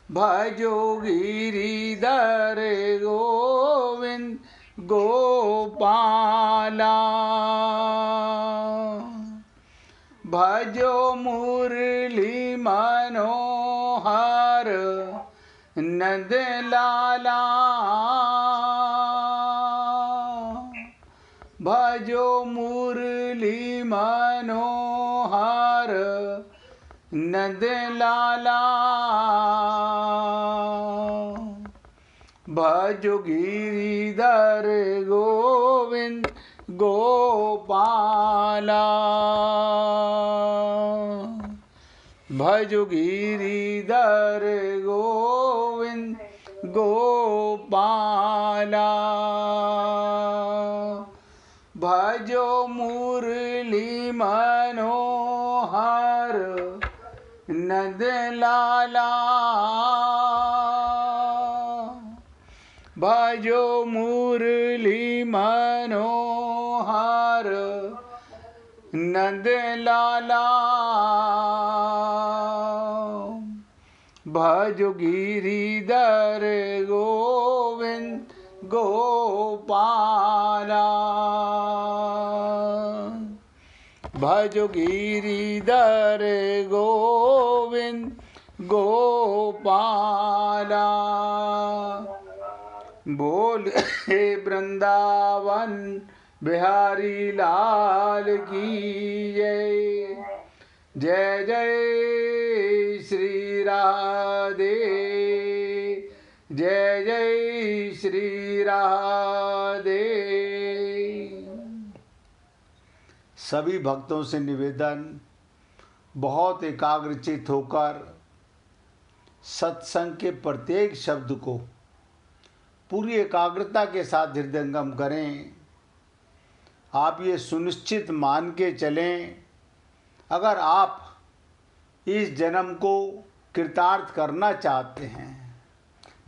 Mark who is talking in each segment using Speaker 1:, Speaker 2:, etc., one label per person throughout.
Speaker 1: भजो गिरिधर गोविंद गोपाला। भजो मुरली मनोहर नंद लाला। भजो मुरली मनोहर नंद लाला। भजो गिरिधर गोविंद गोपाला। भजो गिरिधर गोविंद गोपाला। भजो मुरली मनोहर नंद लाला। भजो मुरली मनोहर नंद लाला। भजो गिरिधर गोविंद गोपाला। भजो गिरिधर गोविंद गोपाला। बोल हे वृंदावन बिहारी लाल की जय। जय जय श्री राधे। जय जय श्री राधे। सभी भक्तों से निवेदन, बहुत एकाग्रचित होकर सत्संग के प्रत्येक शब्द को पूरी एकाग्रता के साथ हृदयंगम करें। आप ये सुनिश्चित मान के चलें, अगर आप इस जन्म को कृतार्थ करना चाहते हैं,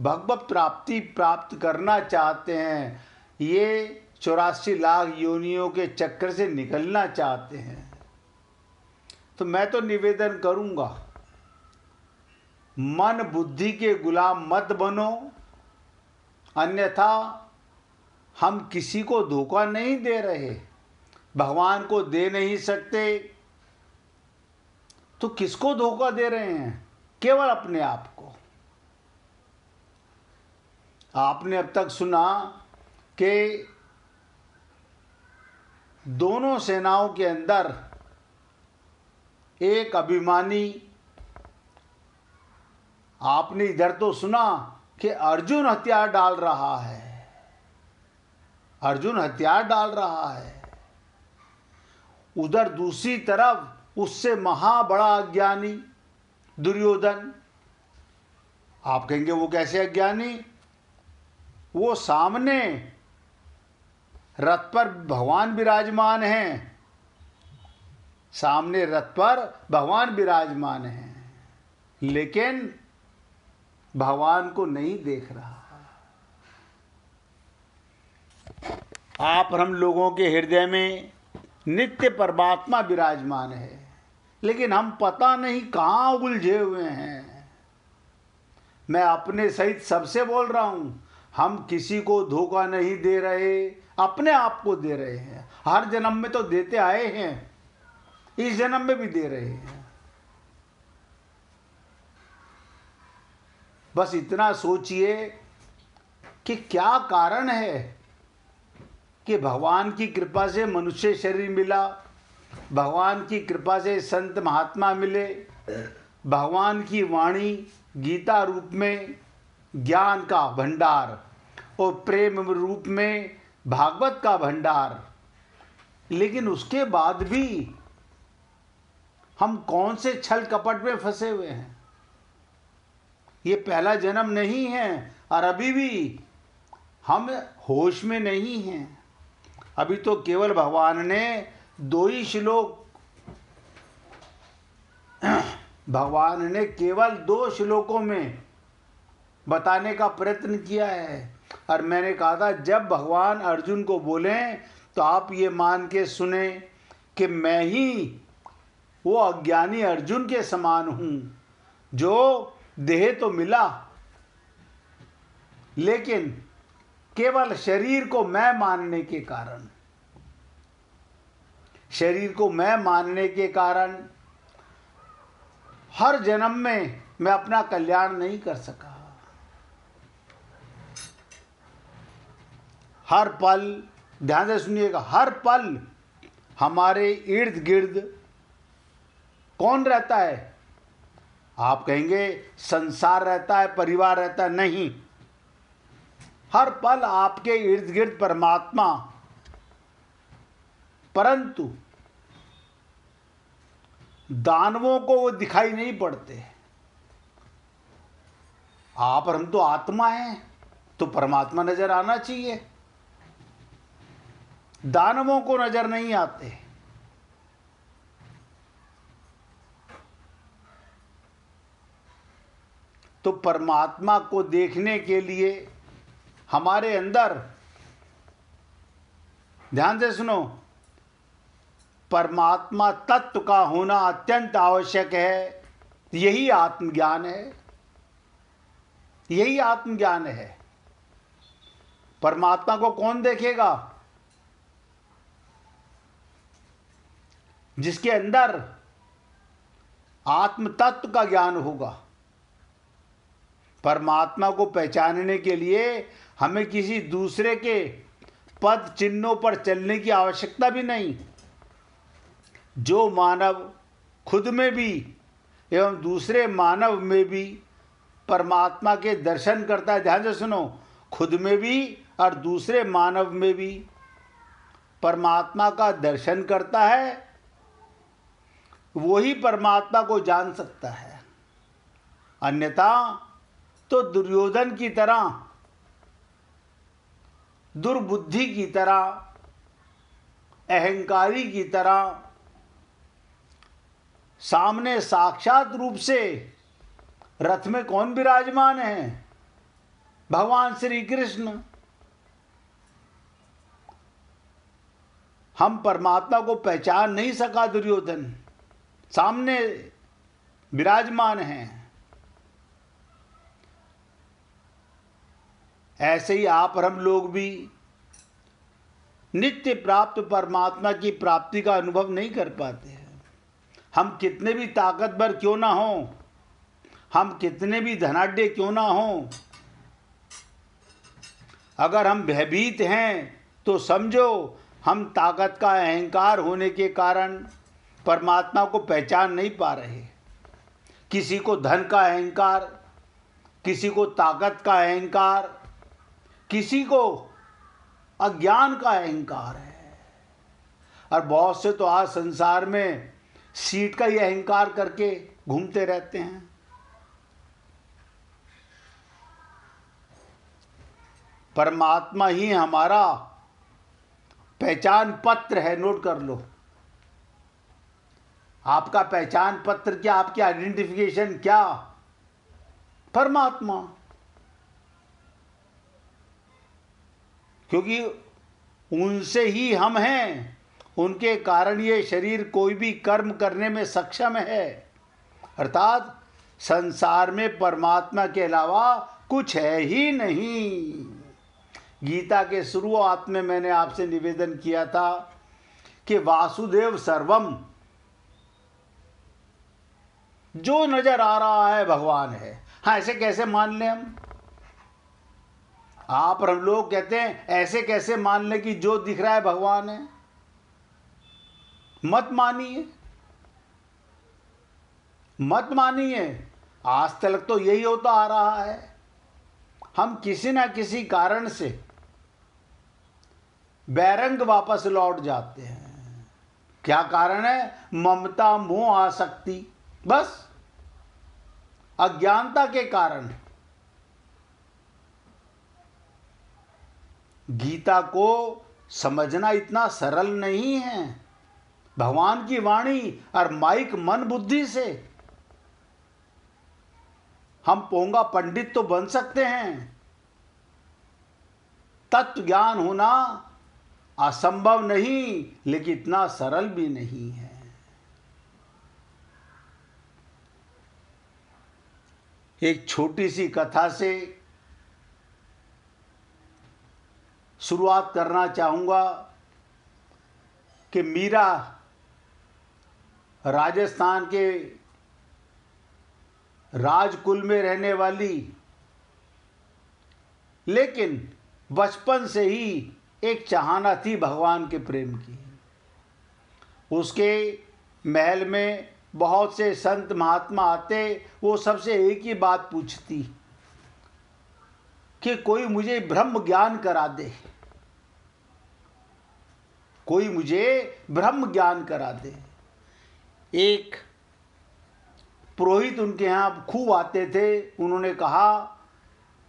Speaker 1: भगवत प्राप्ति प्राप्त करना चाहते हैं, ये 84 लाख योनियों के चक्कर से निकलना चाहते हैं, तो मैं तो निवेदन करूंगा, मन बुद्धि के गुलाम मत बनो, अन्यथा हम किसी को धोखा नहीं दे रहे, भगवान को दे नहीं सकते, तो किसको धोखा दे रहे हैं? केवल अपने आप को। आपने अब तक सुना कि दोनों सेनाओं के अंदर एक अभिमानी, आपने इधर तो सुना कि अर्जुन हथियार डाल रहा है, अर्जुन हथियार डाल रहा है, उधर दूसरी तरफ उससे महाबड़ा अज्ञानी दुर्योधन। आप कहेंगे वो कैसे अज्ञानी? वो सामने रथ पर भगवान विराजमान हैं, सामने रथ पर भगवान विराजमान हैं, लेकिन भगवान को नहीं देख रहा। आप और हम लोगों के हृदय में नित्य परमात्मा विराजमान है, लेकिन हम पता नहीं कहाँ उलझे हुए हैं। मैं अपने सहित सबसे बोल रहा हूं, हम किसी को धोखा नहीं दे रहे, अपने आप को दे रहे हैं। हर जन्म में तो देते आए हैं, इस जन्म में भी दे रहे हैं। बस इतना सोचिए कि क्या कारण है कि भगवान की कृपा से मनुष्य शरीर मिला, भगवान की कृपा से संत महात्मा मिले, भगवान की वाणी गीता रूप में ज्ञान का भंडार और प्रेम रूप में भागवत का भंडार, लेकिन उसके बाद भी हम कौन से छल कपट में फंसे हुए हैं? ये पहला जन्म नहीं है और अभी भी हम होश में नहीं हैं। अभी तो केवल भगवान ने 2 ही श्लोक, भगवान ने केवल 2 श्लोकों में बताने का प्रयत्न किया है। और मैंने कहा था, जब भगवान अर्जुन को बोलें तो आप ये मान के सुने कि मैं ही वो अज्ञानी अर्जुन के समान हूँ जो देह तो मिला, लेकिन केवल शरीर को मैं मानने के कारण, शरीर को मैं मानने के कारण हर जन्म में मैं अपना कल्याण नहीं कर सका। हर पल, ध्यान से सुनिएगा, हर पल हमारे इर्द गिर्द कौन रहता है? आप कहेंगे संसार रहता है, परिवार रहता है। नहीं, हर पल आपके इर्द गिर्द परमात्मा, परंतु दानवों को वो दिखाई नहीं पड़ते। आप और हम तो आत्मा हैं, तो परमात्मा नजर आना चाहिए, दानवों को नजर नहीं आते। तो परमात्मा को देखने के लिए हमारे अंदर, ध्यान से सुनो, परमात्मा तत्व का होना अत्यंत आवश्यक है। यही आत्मज्ञान है, यही आत्मज्ञान है। परमात्मा को कौन देखेगा? जिसके अंदर आत्म तत्व का ज्ञान होगा। परमात्मा को पहचानने के लिए हमें किसी दूसरे के पद चिन्हों पर चलने की आवश्यकता भी नहीं। जो मानव खुद में भी एवं दूसरे मानव में भी परमात्मा के दर्शन करता है, ध्यान से सुनो, खुद में भी और दूसरे मानव में भी परमात्मा का दर्शन करता है, वही परमात्मा को जान सकता है। अन्यथा तो दुर्योधन की तरह, दुर्बुद्धि की तरह, अहंकारी की तरह सामने साक्षात रूप से रथ में कौन विराजमान है? भगवान श्री कृष्ण। हम परमात्मा को पहचान नहीं सका, दुर्योधन सामने विराजमान हैं। ऐसे ही आप और हम लोग भी नित्य प्राप्त परमात्मा की प्राप्ति का अनुभव नहीं कर पाते हैं। हम कितने भी ताकतवर क्यों ना हों, हम कितने भी धनाढ्य क्यों ना हों, अगर हम भयभीत हैं तो समझो हम ताकत का अहंकार होने के कारण परमात्मा को पहचान नहीं पा रहे। किसी को धन का अहंकार, किसी को ताकत का अहंकार, किसी को अज्ञान का अहंकार है। और बहुत से तो आज संसार में सीट का ही अहंकार करके घूमते रहते हैं। परमात्मा ही हमारा पहचान पत्र है, नोट कर लो। आपका पहचान पत्र क्या, आपकी आइडेंटिफिकेशन क्या? परमात्मा। क्योंकि उनसे ही हम हैं, उनके कारण ये शरीर कोई भी कर्म करने में सक्षम है। अर्थात संसार में परमात्मा के अलावा कुछ है ही नहीं। गीता के शुरुआत में मैंने आपसे निवेदन किया था कि वासुदेव सर्वम, जो नजर आ रहा है भगवान है। हाँ, ऐसे कैसे मान लें हम? आप और हम लोग कहते हैं ऐसे कैसे मान लें कि जो दिख रहा है भगवान है? मत मानिए, मत मानिए। आज तक तो यही होता आ रहा है। हम किसी ना किसी कारण से बैरंग वापस लौट जाते हैं। क्या कारण है? ममता, मोह, आसक्ति, बस अज्ञानता के कारण। गीता को समझना इतना सरल नहीं है। भगवान की वाणी और माइक मन बुद्धि से हम पोंगा पंडित तो बन सकते हैं, तत्व ज्ञान होना असंभव नहीं, लेकिन इतना सरल भी नहीं है। एक छोटी सी कथा से शुरुआत करना चाहूँगा कि मीरा राजस्थान के राजकुल में रहने वाली, लेकिन बचपन से ही एक चाहना थी भगवान के प्रेम की। उसके महल में बहुत से संत महात्मा आते, वो सबसे एक ही बात पूछती कि कोई मुझे ब्रह्म ज्ञान करा दे, कोई मुझे ब्रह्म ज्ञान करा दे। एक पुरोहित उनके यहाँ खूब आते थे। उन्होंने कहा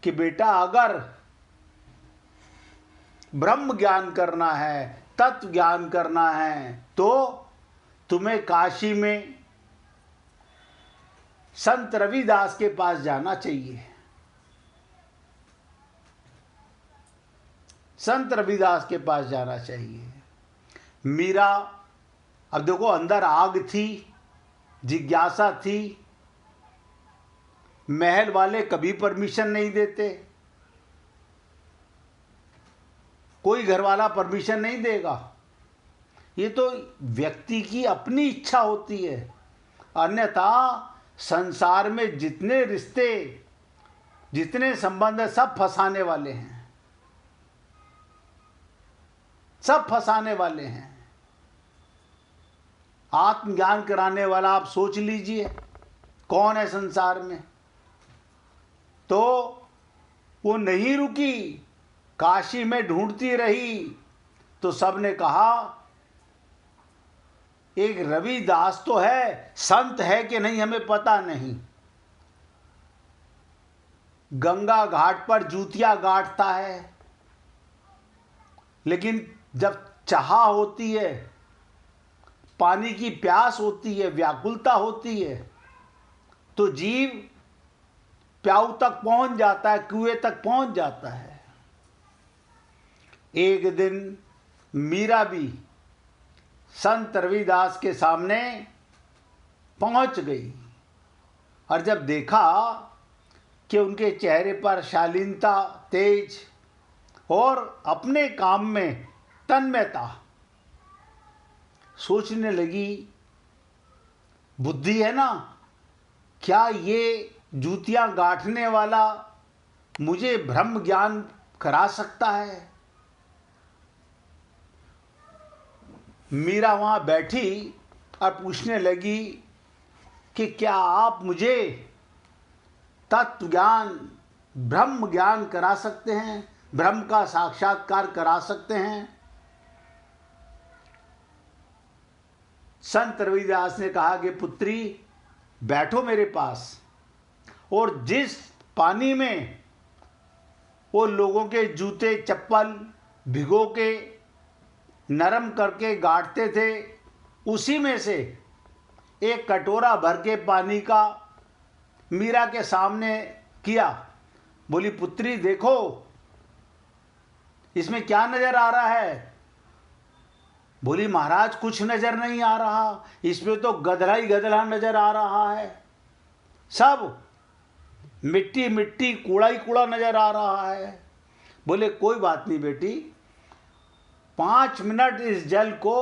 Speaker 1: कि बेटा, अगर ब्रह्म ज्ञान करना है, तत्व ज्ञान करना है, तो तुम्हें काशी में संत रविदास के पास जाना चाहिए। संत रविदास के पास जाना चाहिए। मीरा, अब देखो, अंदर आग थी, जिज्ञासा थी। महल वाले कभी परमिशन नहीं देते, कोई घर वाला परमिशन नहीं देगा। ये तो व्यक्ति की अपनी इच्छा होती है। अन्यथा संसार में जितने रिश्ते, जितने संबंध है, सब फंसाने वाले हैं, सब फंसाने वाले हैं। आत्मज्ञान कराने वाला आप सोच लीजिए कौन है संसार में। तो वो नहीं रुकी, काशी में ढूंढती रही। तो सबने कहा एक रविदास तो है, संत है कि नहीं हमें पता नहीं, गंगा घाट पर जूतियां गाड़ता है, लेकिन जब चाह होती है, पानी की प्यास होती है, व्याकुलता होती है, तो जीव प्याऊ तक पहुंच जाता है, कुएं तक पहुंच जाता है। एक दिन मीरा भी संत रविदास के सामने पहुंच गई, और जब देखा कि उनके चेहरे पर शालीनता, तेज और अपने काम में तन्मयता, सोचने लगी, बुद्धि है ना, क्या ये जूतियां गांठने वाला मुझे ब्रह्म ज्ञान करा सकता है। मीरा वहाँ बैठी और पूछने लगी कि क्या आप मुझे तत्व ज्ञान, ब्रह्म ज्ञान करा सकते हैं, ब्रह्म का साक्षात्कार करा सकते हैं। संत रविदास ने कहा कि पुत्री, बैठो मेरे पास, और जिस पानी में वो लोगों के जूते चप्पल भिगो के नरम करके गाड़ते थे, उसी में से एक कटोरा भर के पानी का मीरा के सामने किया। बोली, पुत्री देखो, इसमें क्या नजर आ रहा है। बोली, महाराज कुछ नजर नहीं आ रहा, इसमें तो गदला ही गदला नजर आ रहा है, सब मिट्टी मिट्टी, कूड़ा ही कूड़ा नजर आ रहा है। बोले, कोई बात नहीं बेटी, 5 मिनट इस जल को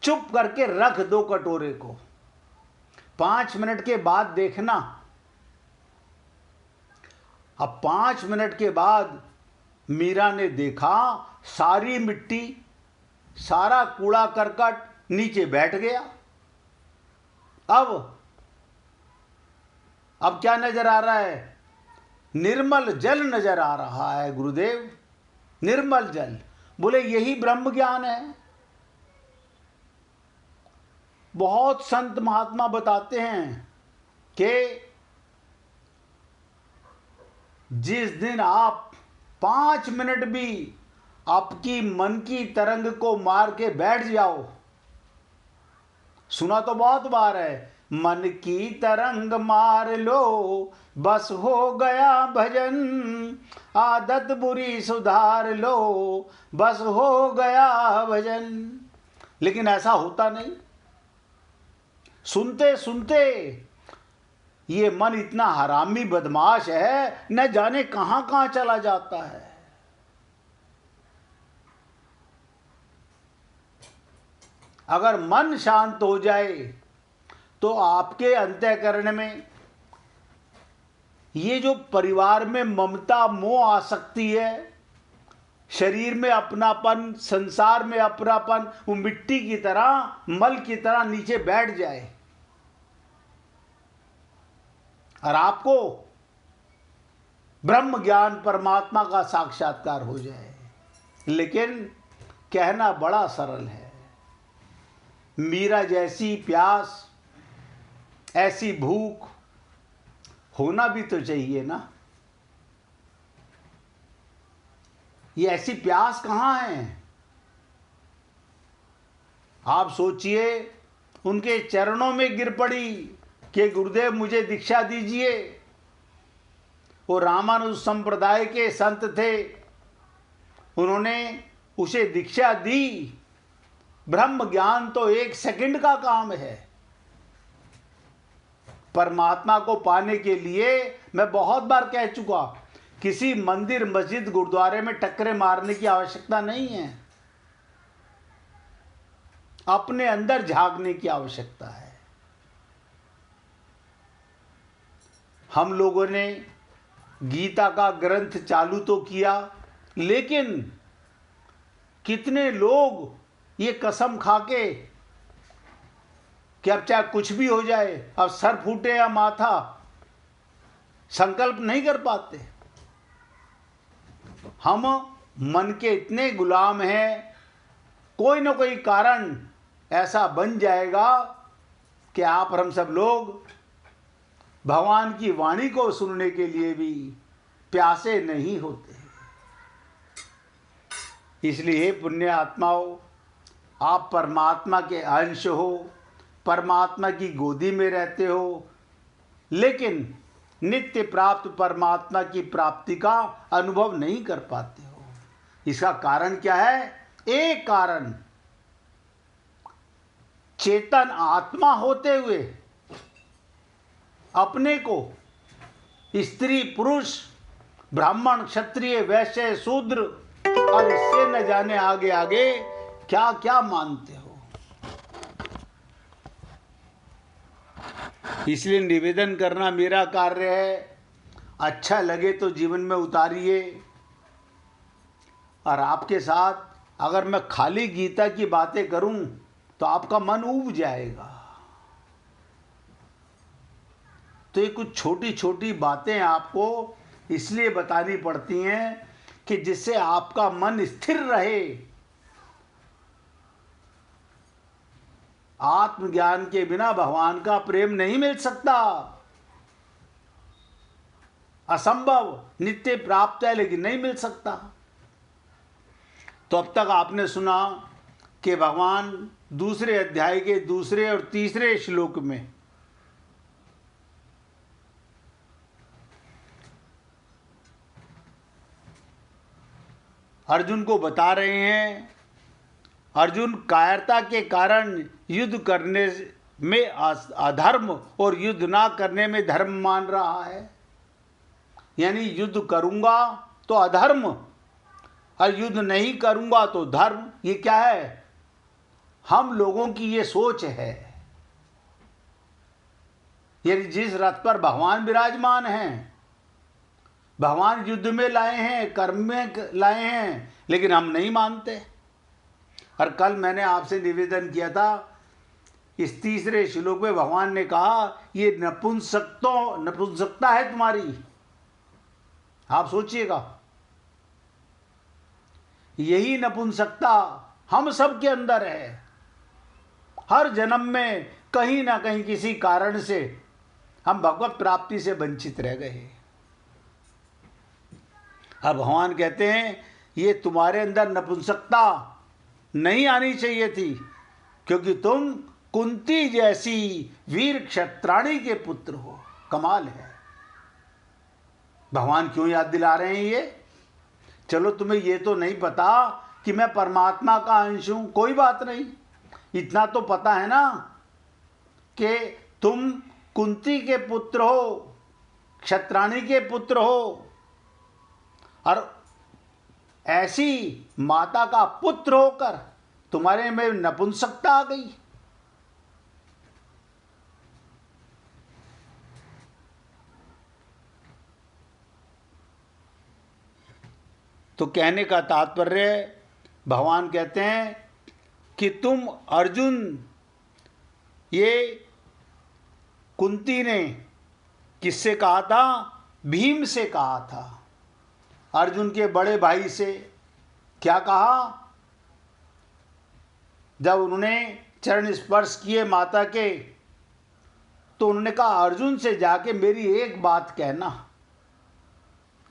Speaker 1: चुप करके रख दो कटोरे को, 5 मिनट के बाद देखना। अब 5 मिनट के बाद मीरा ने देखा, सारी मिट्टी, सारा कूड़ा करकट नीचे बैठ गया। अब क्या नजर आ रहा है। निर्मल जल नजर आ रहा है गुरुदेव, निर्मल जल। बोले, यही ब्रह्म ज्ञान है। बहुत संत महात्मा बताते हैं कि जिस दिन आप 5 मिनट भी आपकी मन की तरंग को मार के बैठ जाओ, सुना तो बहुत बार है, मन की तरंग मार लो बस हो गया भजन, आदत बुरी सुधार लो बस हो गया भजन। लेकिन ऐसा होता नहीं। सुनते सुनते ये मन इतना हरामी बदमाश है, न जाने कहां कहां चला जाता है। अगर मन शांत हो जाए तो आपके अंतःकरण में ये जो परिवार में ममता मोह आ सकती है, शरीर में अपनापन, संसार में अपनापन, वो मिट्टी की तरह, मल की तरह नीचे बैठ जाए और आपको ब्रह्म ज्ञान परमात्मा का साक्षात्कार हो जाए। लेकिन कहना बड़ा सरल है। मीरा जैसी प्यास, ऐसी भूख होना भी तो चाहिए ना। ये ऐसी प्यास कहाँ है? आप सोचिए, उनके चरणों में गिर पड़ी कि गुरुदेव मुझे दीक्षा दीजिए। वो रामानुज संप्रदाय के संत थे, उन्होंने उसे दीक्षा दी। ब्रह्म ज्ञान तो 1 सेकंड का काम है। परमात्मा को पाने के लिए मैं बहुत बार कह चुका, किसी मंदिर, मस्जिद, गुरुद्वारे में टक्करे मारने की आवश्यकता नहीं है। अपने अंदर झांकने की आवश्यकता है। हम लोगों ने गीता का ग्रंथ चालू तो किया, लेकिन कितने लोग ये कसम खाके कि अब चाहे कुछ भी हो जाए, अब सर फूटे या माथा, संकल्प नहीं कर पाते। हम मन के इतने गुलाम हैं, कोई ना कोई कारण ऐसा बन जाएगा कि आप और हम सब लोग भगवान की वाणी को सुनने के लिए भी प्यासे नहीं होते। इसलिए पुण्य आत्माओं, आप परमात्मा के अंश हो, परमात्मा की गोदी में रहते हो, लेकिन नित्य प्राप्त परमात्मा की प्राप्ति का अनुभव नहीं कर पाते हो। इसका कारण क्या है? एक कारण, चेतन आत्मा होते हुए अपने को स्त्री पुरुष, ब्राह्मण क्षत्रिय वैश्य शूद्र और इससे न जाने आगे आगे क्या क्या मानते हो। इसलिए निवेदन करना मेरा कार्य है। अच्छा लगे तो जीवन में उतारिए। और आपके साथ अगर मैं खाली गीता की बातें करूं तो आपका मन ऊब जाएगा। तो ये कुछ छोटी छोटी बातें आपको इसलिए बतानी पड़ती हैं कि जिससे आपका मन स्थिर रहे। आत्मज्ञान के बिना भगवान का प्रेम नहीं मिल सकता, असंभव। नित्य प्राप्त है लेकिन नहीं मिल सकता। तो अब तक आपने सुना कि भगवान दूसरे अध्याय के दूसरे और तीसरे श्लोक में अर्जुन को बता रहे हैं, अर्जुन कायरता के कारण युद्ध करने में अधर्म और युद्ध ना करने में धर्म मान रहा है। यानी युद्ध करूंगा तो अधर्म और युद्ध नहीं करूंगा तो धर्म। ये क्या है? हम लोगों की ये सोच है। यदि जिस रथ पर भगवान विराजमान हैं, भगवान युद्ध में लाए हैं, कर्म में लाए हैं, लेकिन हम नहीं मानते। और कल मैंने आपसे निवेदन किया था, इस तीसरे श्लोक में भगवान ने कहा ये नपुंसकता है तुम्हारी। आप सोचिएगा, यही नपुंसकता हम सब के अंदर है। हर जन्म में कहीं ना कहीं किसी कारण से हम भगवत प्राप्ति से वंचित रह गए। अब भगवान कहते हैं ये तुम्हारे अंदर नपुंसकता नहीं आनी चाहिए थी, क्योंकि तुम कुंती जैसी वीर क्षत्राणी के पुत्र हो। कमाल है। भगवान क्यों याद दिला रहे हैं ये? चलो तुम्हें ये तो नहीं पता कि मैं परमात्मा का अंश हूं, कोई बात नहीं। इतना तो पता है ना कि तुम कुंती के पुत्र हो, क्षत्राणी के पुत्र हो, और ऐसी माता का पुत्र होकर तुम्हारे में नपुंसकता आ गई। तो कहने का तात्पर्य, भगवान कहते हैं कि तुम अर्जुन, ये कुंती ने किससे कहा था? भीम से कहा था, अर्जुन के बड़े भाई से। क्या कहा? जब उन्होंने चरण स्पर्श किए माता के, तो उन्होंने कहा अर्जुन से जाके मेरी एक बात कहना।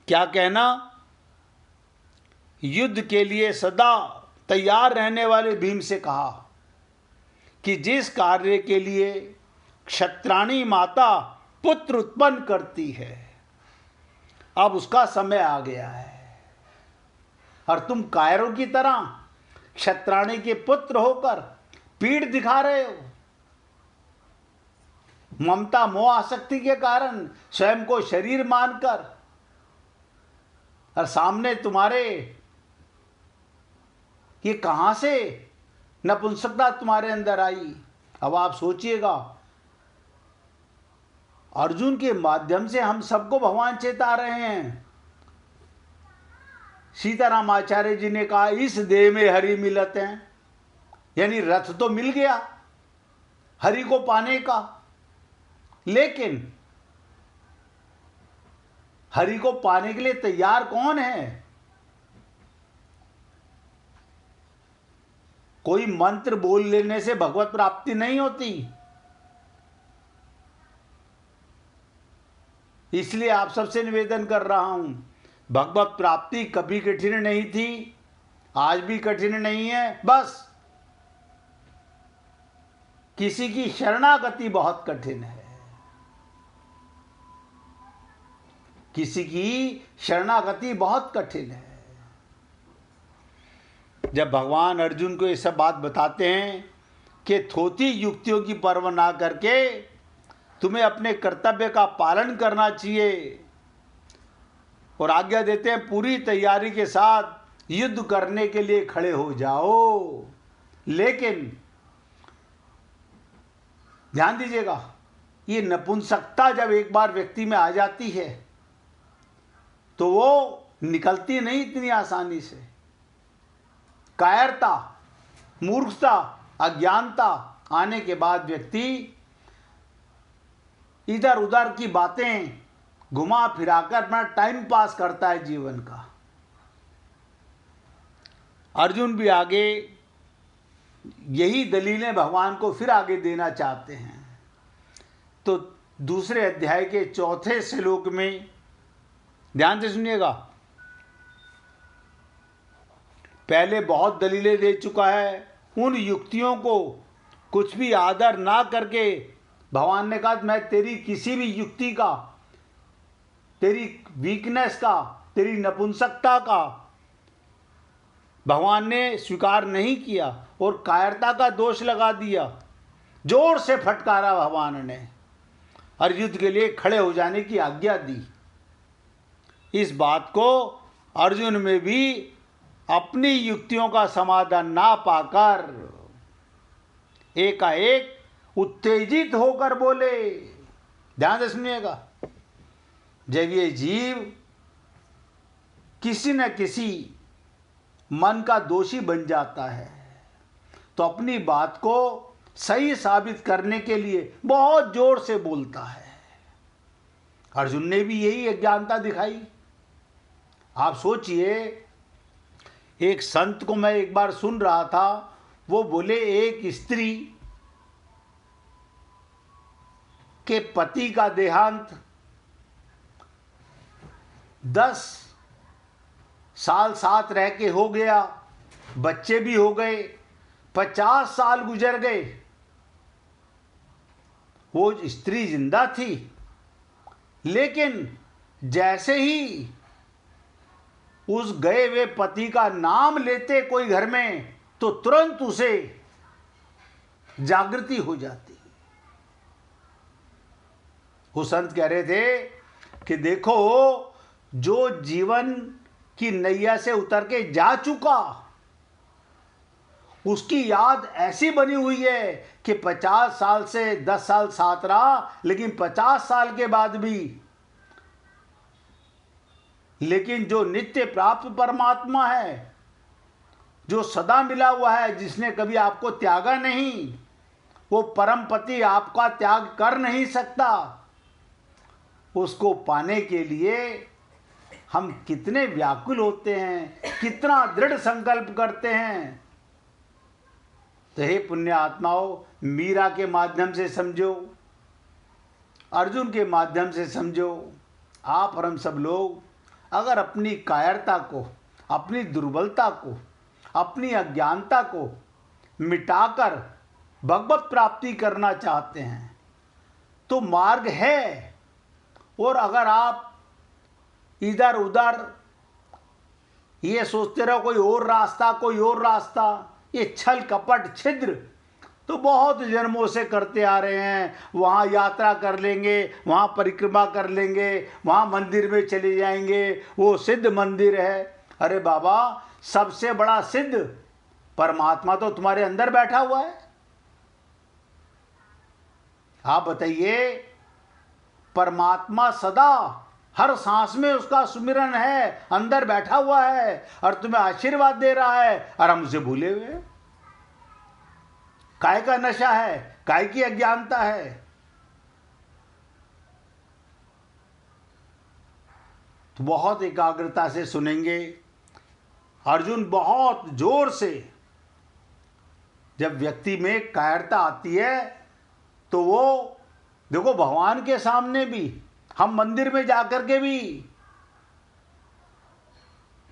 Speaker 1: क्या कहना? युद्ध के लिए सदा तैयार रहने वाले भीम से कहा कि जिस कार्य के लिए क्षत्राणी माता पुत्र उत्पन्न करती है, अब उसका समय आ गया है, और तुम कायरों की तरह क्षत्राणी के पुत्र होकर पीठ दिखा रहे हो। ममता मोह आसक्ति के कारण स्वयं को शरीर मानकर, और सामने तुम्हारे, ये कहां से नपुंसकता तुम्हारे अंदर आई? अब आप सोचिएगा, अर्जुन के माध्यम से हम सबको भगवान चेता रहे हैं। सीताराम आचार्य जी ने कहा इस देह में हरि मिलत हैं, यानी रथ तो मिल गया हरि को पाने का, लेकिन हरि को पाने के लिए तैयार कौन है? कोई मंत्र बोल लेने से भगवत प्राप्ति नहीं होती। इसलिए आप सबसे निवेदन कर रहा हूं, भगवत प्राप्ति कभी कठिन नहीं थी, आज भी कठिन नहीं है। बस किसी की शरणागति बहुत कठिन है, किसी की शरणागति बहुत कठिन है। जब भगवान अर्जुन को ये सब बात बताते हैं कि थोथी युक्तियों की परवाह ना करके तुम्हें अपने कर्तव्य का पालन करना चाहिए, और आज्ञा देते हैं पूरी तैयारी के साथ युद्ध करने के लिए खड़े हो जाओ। लेकिन ध्यान दीजिएगा, ये नपुंसकता जब एक बार व्यक्ति में आ जाती है तो वो निकलती नहीं इतनी आसानी से। कायरता, मूर्खता, अज्ञानता आने के बाद व्यक्ति इधर उधर की बातें घुमा फिराकर अपना टाइम पास करता है जीवन का। अर्जुन भी आगे यही दलीलें भगवान को फिर आगे देना चाहते हैं। तो दूसरे अध्याय के चौथे श्लोक में ध्यान से सुनिएगा, पहले बहुत दलीलें दे चुका है, उन युक्तियों को कुछ भी आदर ना करके भगवान ने कहा मैं तेरी किसी भी युक्ति का, तेरी वीकनेस का, तेरी नपुंसकता का भगवान ने स्वीकार नहीं किया और कायरता का दोष लगा दिया। जोर से फटकारा भगवान ने और युद्ध के लिए खड़े हो जाने की आज्ञा दी। इस बात को अर्जुन में भी अपनी युक्तियों का समाधान ना पाकर एकाएक उत्तेजित होकर बोले। ध्यान से सुनिएगा, जब ये जीव किसी न किसी मन का दोषी बन जाता है तो अपनी बात को सही साबित करने के लिए बहुत जोर से बोलता है। अर्जुन ने भी यही अज्ञानता दिखाई। आप सोचिए, एक संत को मैं एक बार सुन रहा था, वो बोले एक स्त्री के पति का देहांत 10 साल साथ रह के हो गया, बच्चे भी हो गए, 50 साल गुजर गए, वो स्त्री जिंदा थी, लेकिन जैसे ही उस गए हुए पति का नाम लेते कोई घर में तो तुरंत उसे जागृति हो जाती। वो संत कह रहे थे कि देखो, जो जीवन की नैया से उतर के जा चुका, उसकी याद ऐसी बनी हुई है कि 50 साल से 10 साल साथ रहा, लेकिन 50 साल के बाद भी, लेकिन जो नित्य प्राप्त परमात्मा है, जो सदा मिला हुआ है, जिसने कभी आपको त्यागा नहीं, वो परम पति आपका त्याग कर नहीं सकता। उसको पाने के लिए हम कितने व्याकुल होते हैं, कितना दृढ़ संकल्प करते हैं। तो हे पुण्य आत्माओं, मीरा के माध्यम से समझो, अर्जुन के माध्यम से समझो। आप और हम सब लोग अगर अपनी कायरता को, अपनी दुर्बलता को, अपनी अज्ञानता को मिटाकर भगवत प्राप्ति करना चाहते हैं तो मार्ग है। और अगर आप इधर उधर ये सोचते रहो कोई और रास्ता, कोई और रास्ता, ये छल कपट छिद्र तो बहुत जन्मों से करते आ रहे हैं। वहाँ यात्रा कर लेंगे, वहाँ परिक्रमा कर लेंगे, वहाँ मंदिर में चले जाएंगे, वो सिद्ध मंदिर है। अरे बाबा, सबसे बड़ा सिद्ध परमात्मा तो तुम्हारे अंदर बैठा हुआ है। आप बताइए, परमात्मा सदा हर सांस में उसका सुमिरन है, अंदर बैठा हुआ है और तुम्हें आशीर्वाद दे रहा है, और हम उसे भूले हुए हैं। काय का नशा है, काय की अज्ञानता है। तो बहुत एकाग्रता से सुनेंगे। अर्जुन बहुत जोर से, जब व्यक्ति में कायरता आती है तो वो देखो, भगवान के सामने भी, हम मंदिर में जाकर के भी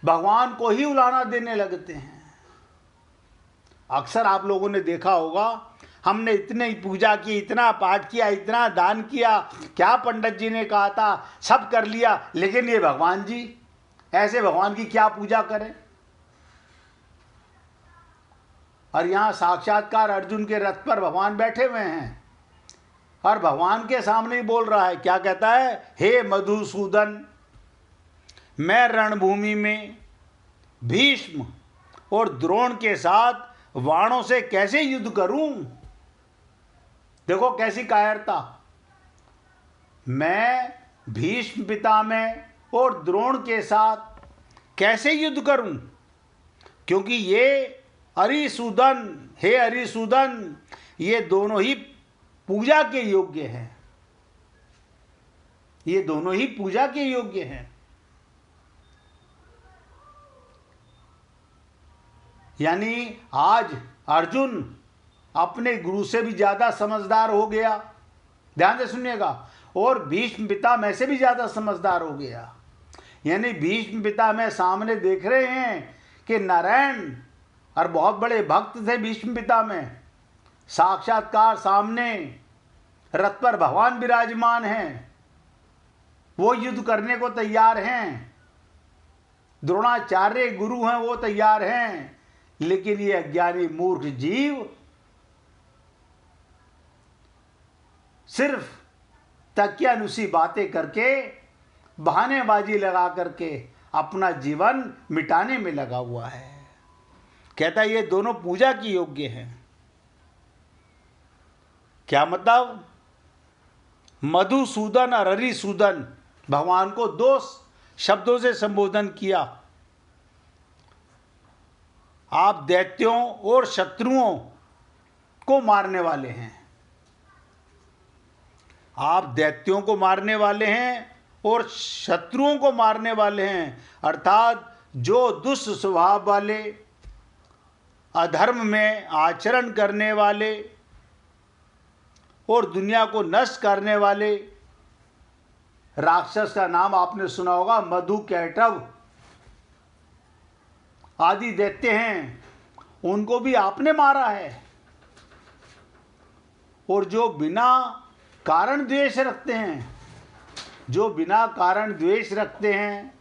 Speaker 1: भगवान को ही उलाहना देने लगते हैं। अक्सर आप लोगों ने देखा होगा, हमने इतनी पूजा की, इतना पाठ किया, इतना दान किया, क्या पंडित जी ने कहा था सब कर लिया, लेकिन ये भगवान जी, ऐसे भगवान की क्या पूजा करें। और यहाँ साक्षात्कार अर्जुन के रथ पर भगवान बैठे हुए हैं और भगवान के सामने ही बोल रहा है। क्या कहता है? हे मधुसूदन, मैं रणभूमि में भीष्म और द्रोण के साथ वाणों से कैसे युद्ध करूं। देखो कैसी कायरता। मैं भीष्म पितामह और द्रोण के साथ कैसे युद्ध करूं, क्योंकि ये अरिसूदन, हे अरिसूदन, ये दोनों ही पूजा के योग्य हैं। ये दोनों ही पूजा के योग्य हैं। यानी आज अर्जुन अपने गुरु से भी ज्यादा समझदार हो गया, ध्यान से सुनिएगा, और भीष्म पितामह से भी ज्यादा समझदार हो गया। यानी भीष्म पितामह सामने देख रहे हैं कि नारायण, और बहुत बड़े भक्त थे भीष्म पितामह, साक्षात्कार सामने रथ पर भगवान विराजमान हैं, वो युद्ध करने को तैयार हैं। द्रोणाचार्य गुरु हैं, वो तैयार हैं। लेकिन ये अज्ञानी मूर्ख जीव सिर्फ तकियानुसी बातें करके, बहानेबाजी लगा करके अपना जीवन मिटाने में लगा हुआ है। कहता है ये दोनों पूजा की योग्य हैं। क्या मतलब? मधुसूदन और हरिसूदन, भगवान को दो शब्दों से संबोधन किया। आप दैत्यों और शत्रुओं को मारने वाले हैं। आप दैत्यों को मारने वाले हैं और शत्रुओं को मारने वाले हैं, अर्थात जो दुष्ट स्वभाव वाले, अधर्म में आचरण करने वाले और दुनिया को नष्ट करने वाले। राक्षस का नाम आपने सुना होगा, मधु कैटव आदि दैत्य हैं, उनको भी आपने मारा है। और जो बिना कारण द्वेष रखते हैं, जो बिना कारण द्वेष रखते हैं,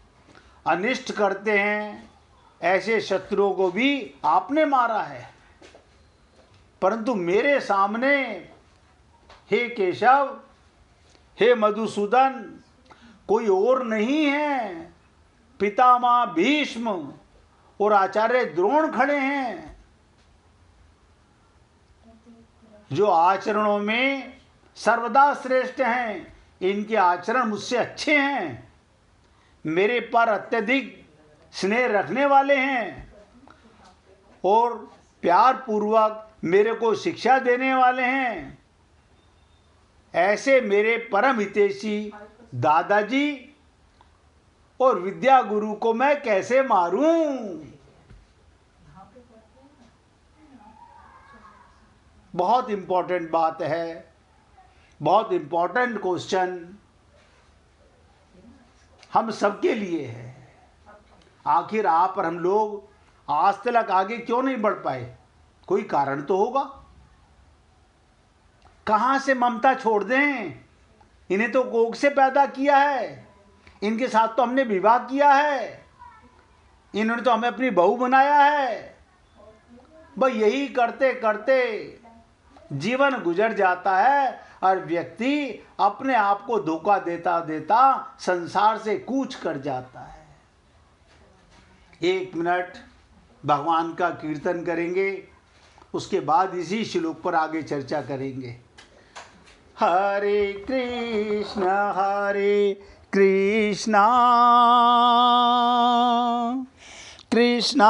Speaker 1: अनिष्ट करते हैं, ऐसे शत्रुओं को भी आपने मारा है। परंतु मेरे सामने हे केशव, हे मधुसूदन, कोई और नहीं है, पितामह भीष्म और आचार्य द्रोण खड़े हैं, जो आचरणों में सर्वदा श्रेष्ठ हैं। इनके आचरण मुझसे अच्छे हैं, मेरे पर अत्यधिक स्नेह रखने वाले हैं और प्यार पूर्वक मेरे को शिक्षा देने वाले हैं। ऐसे मेरे परम हितैषी दादाजी और विद्या गुरु को मैं कैसे मारूं? बहुत इंपॉर्टेंट बात है, बहुत इंपॉर्टेंट क्वेश्चन हम सबके लिए है। आखिर आप और हम लोग आज तक आगे क्यों नहीं बढ़ पाए? कोई कारण तो होगा। कहां से ममता छोड़ दें? इन्हें तो कोख से पैदा किया है, इनके साथ तो हमने विवाह किया है, इन्होंने तो हमें अपनी बहू बनाया है। बस यही करते करते जीवन गुजर जाता है और व्यक्ति अपने आप को धोखा देता देता संसार से कूच कर जाता है। 1 मिनट भगवान का कीर्तन करेंगे, उसके बाद इसी श्लोक पर आगे चर्चा करेंगे। हरे कृष्ण कृष्णा कृष्ण